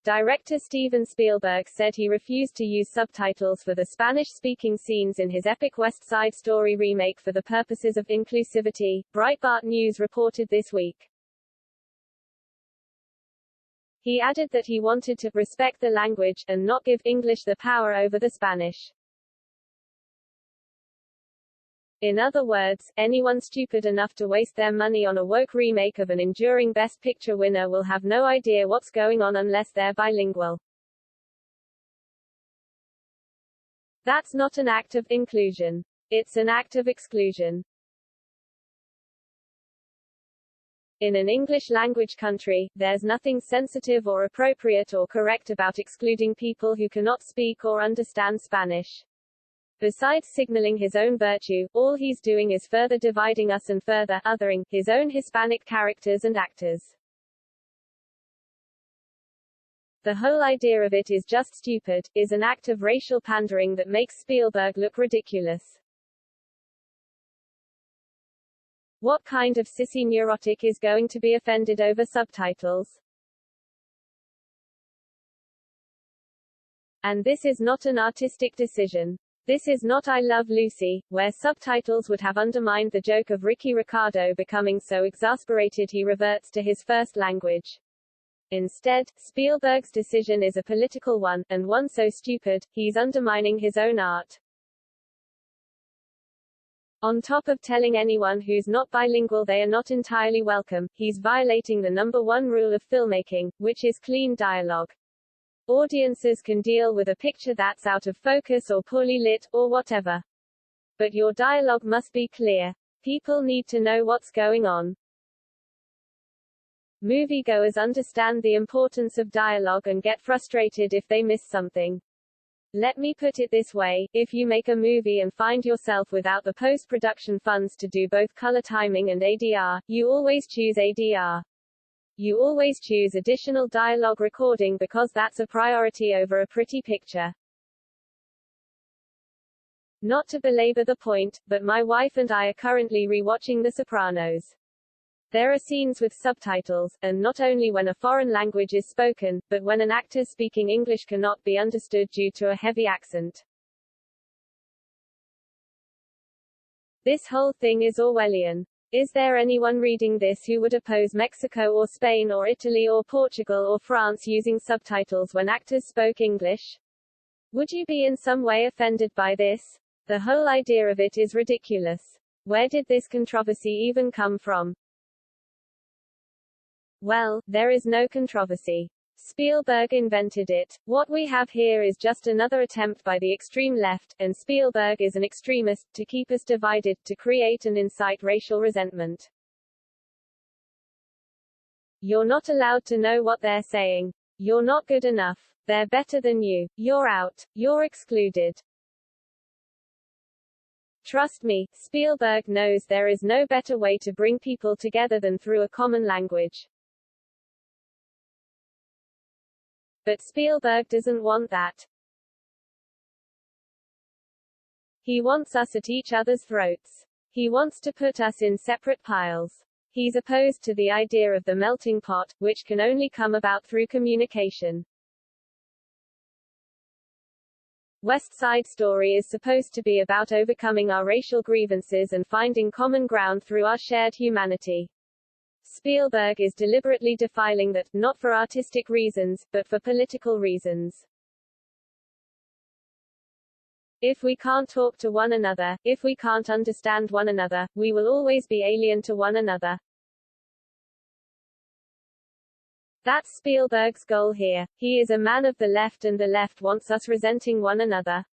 Director Steven Spielberg said he refused to use subtitles for the Spanish-speaking scenes in his epic West Side Story remake for the purposes of inclusivity, Breitbart News reported this week. He added that he wanted to respect the language, and not give English the power over the Spanish. In other words, anyone stupid enough to waste their money on a woke remake of an enduring Best Picture winner will have no idea what's going on unless they're bilingual. That's not an act of inclusion. It's an act of exclusion. In an English-language country, there's nothing sensitive or appropriate or correct about excluding people who cannot speak or understand Spanish. Besides signaling his own virtue, all he's doing is further dividing us and further othering his own Hispanic characters and actors. The whole idea of it is just stupid, is an act of racial pandering that makes Spielberg look ridiculous. What kind of sissy neurotic is going to be offended over subtitles? And this is not an artistic decision. This is not I Love Lucy, where subtitles would have undermined the joke of Ricky Ricardo becoming so exasperated he reverts to his first language. Instead, Spielberg's decision is a political one, and one so stupid, he's undermining his own art. On top of telling anyone who's not bilingual they are not entirely welcome, he's violating the #1 rule of filmmaking, which is clean dialogue. Audiences can deal with a picture that's out of focus or poorly lit, or whatever. But your dialogue must be clear. People need to know what's going on. Moviegoers understand the importance of dialogue and get frustrated if they miss something. Let me put it this way, if you make a movie and find yourself without the post-production funds to do both color timing and ADR, you always choose ADR. You always choose additional dialogue recording because that's a priority over a pretty picture. Not to belabor the point, but my wife and I are currently rewatching The Sopranos. There are scenes with subtitles, and not only when a foreign language is spoken, but when an actor speaking English cannot be understood due to a heavy accent. This whole thing is Orwellian. Is there anyone reading this who would oppose Mexico or Spain or Italy or Portugal or France using subtitles when actors spoke English? Would you be in some way offended by this? The whole idea of it is ridiculous. Where did this controversy even come from? Well, there is no controversy. Spielberg invented it. What we have here is just another attempt by the extreme left, and Spielberg is an extremist, to keep us divided, to create and incite racial resentment. You're not allowed to know what they're saying. You're not good enough. They're better than you. You're out. You're excluded. Trust me, Spielberg knows there is no better way to bring people together than through a common language. But Spielberg doesn't want that. He wants us at each other's throats. He wants to put us in separate piles. He's opposed to the idea of the melting pot, which can only come about through communication. West Side Story is supposed to be about overcoming our racial grievances and finding common ground through our shared humanity. Spielberg is deliberately defiling that, not for artistic reasons, but for political reasons. If we can't talk to one another, if we can't understand one another, we will always be alien to one another. That's Spielberg's goal here. He is a man of the left and the left wants us resenting one another.